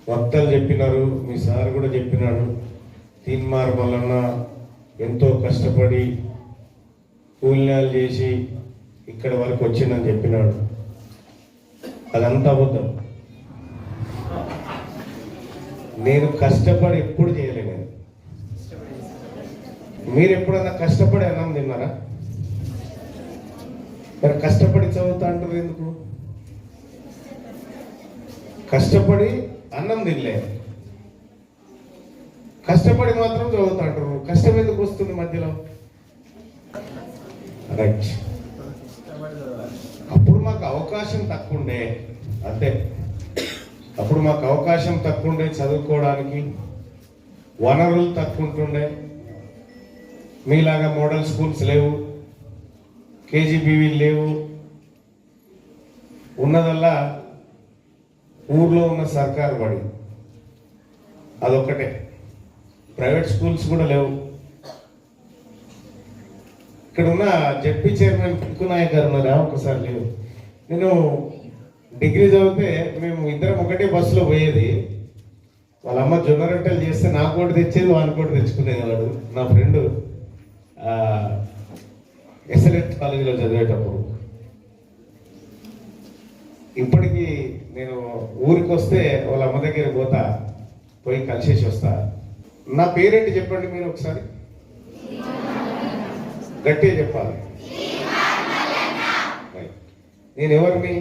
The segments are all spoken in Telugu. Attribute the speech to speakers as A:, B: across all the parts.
A: వక్తలు చెప్పినారు, మీ సార్ కూడా చెప్పినాడు. తీన్మార్ మల్లన్న ఎంతో కష్టపడి కూలినాలు చేసి ఇక్కడ వరకు వచ్చిందని చెప్పినాడు. అదంతా అబద్ధం. నేను కష్టపడి ఎప్పుడు చేయలే. నేను మీరు ఎప్పుడన్నా కష్టపడి అన్నం తిన్నారా? మరి కష్టపడి చదువుతా అంటారు ఎందుకు? కష్టపడి అన్నం తినలే, కష్టపడి మాత్రం చదువుతా అంటారు. కష్టం ఎందుకు వస్తుంది మధ్యలో? రైట్. అప్పుడు మాకు అవకాశం తక్కువ ఉండే, అంతే. అప్పుడు మాకు అవకాశం తక్కువ ఉండే చదువుకోవడానికి, వనరులు తక్కువ ఉంటుండే. మీలాగా మోడల్ స్కూల్స్ లేవు, కేజీబీవీ లేవు. ఉన్నదల్లా ఊర్లో ఉన్న సర్కారు బడి, అదొక్కటే. ప్రైవేట్ స్కూల్స్ కూడా లేవు. ఇక్కడ ఉన్న జెడ్పీ చైర్మన్ పిక్కు నాయక్ గారు ఉన్నారా? ఒకసారి లేవు. నేను డిగ్రీ చదివితే మేము ఇద్దరం ఒకటే బస్సులో పోయేది. వాళ్ళ అమ్మ జొన్న రొట్టెలు చేస్తే నాకు కూడా తెచ్చేది, వాని కూడా తెచ్చుకునేవాడు. నా ఫ్రెండ్ ఎస్ఎల్ఎస్ కాలేజీలో చదివేటప్పుడు. ఇప్పటికీ నేను ఊరికి వస్తే వాళ్ళ అమ్మ దగ్గర పోతా, పోయి కలిసేసి వస్తా. నా పేరేంటి చెప్పండి మీరు ఒకసారి, గట్టిగా చెప్పాలి. నేను ఎవరిని?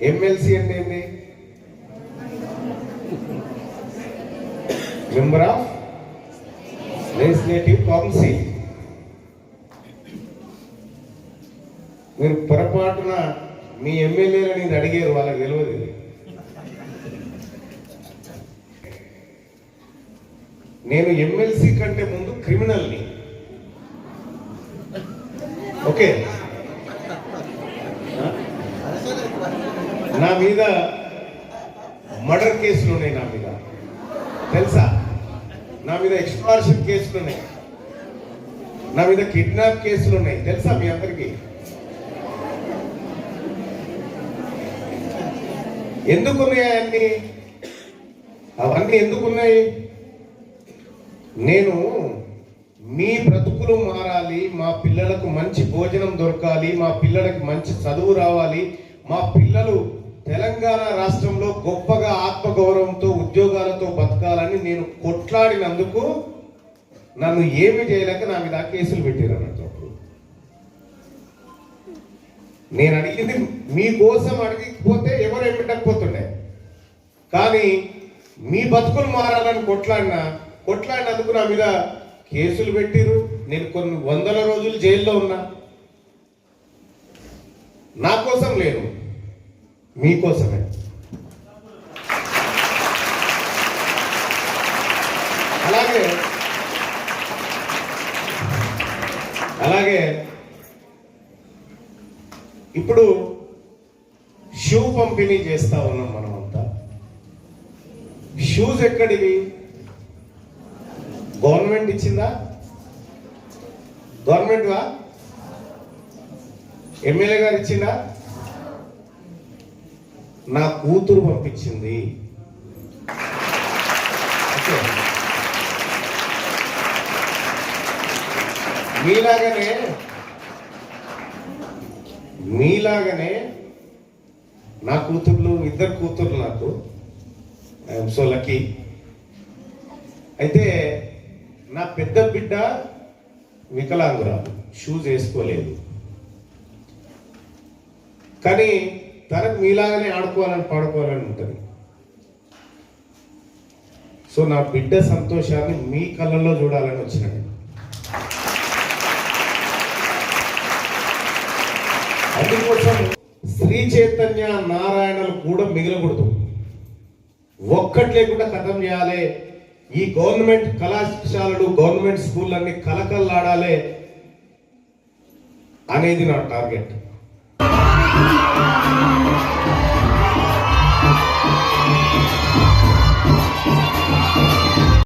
A: ఎమ్మెల్సీ అంటే ఏంటి? Member of legislative council. మీరు పొరపాటున మీ ఎమ్మెల్యేలని ఇది అడిగారు, వాళ్ళకి తెలియదు. నేను ఎమ్మెల్సీ కంటే ముందు క్రిమినల్ని. ఓకే, నా మీద మర్డర్ కేసులు ఉన్నాయి, నా మీద తెలుసా? నా మీద ఎక్స్టార్షన్ కేసులు ఉన్నాయి, నా మీద కిడ్నాప్ కేసులు ఉన్నాయి, తెలుసా మీ అందరికీ? ఎందుకున్నాయి అన్ని? అవన్నీ ఎందుకున్నాయి? నేను మీ బ్రతుకులు మారాలి, మా పిల్లలకు మంచి భోజనం దొరకాలి, మా పిల్లలకి మంచి చదువు రావాలి, మా పిల్లలు తెలంగాణ రాష్ట్రంలో గొప్పగా ఆత్మగౌరవంతో ఉద్యోగాలతో బతకాలని నేను కొట్లాడినందుకు నన్ను ఏమి చేయలేక నా మీద కేసులు పెట్టారు అన్నట్టు. నేను అడిగింది మీకోసం, అడిగిపోతే ఎవరు ఏం పెట్టకపోతుండే. కానీ మీ బతుకులు మారాలని కొట్లాడినందుకు నా మీద కేసులు పెట్టిరు. నేను కొన్ని వందల రోజులు జైల్లో ఉన్నా. నా కోసం లేదు, మీకోసమే. అలాగే ఇప్పుడు షూ పంపిణీ చేస్తా ఉన్నాం మనమంతా. షూస్ ఎక్కడివి? గవర్నమెంట్ ఇచ్చిందా? గవర్నమెంట్ వా? ఎమ్మెల్యే గారు ఇచ్చిందా? నా కూతురు పంపించింది. మీలాగనే నా కూతుర్లు, ఇద్దరు కూతుర్లు నాకు. I'm so lucky. అయితే నా పెద్ద బిడ్డ వికలాంగురాలు, షూస్ వేసుకోలేదు. కానీ తనకు మీలాగానే ఆడుకోవాలని పాడుకోవాలని ఉంటుంది. సో నా బిడ్డ సంతోషాన్ని మీ కళ్ళల్లో చూడాలని వచ్చినాడు. అందుకోసం శ్రీ చైతన్య నారాయణలు కూడా మిగలకూడదు, ఒక్కటి లేకుండా ఖతం చేయాలి. ఈ గవర్నమెంట్ కళాశాలలు, గవర్నమెంట్ స్కూళ్ళన్నీ కలకల్లాడాలి అనేది నా టార్గెట్.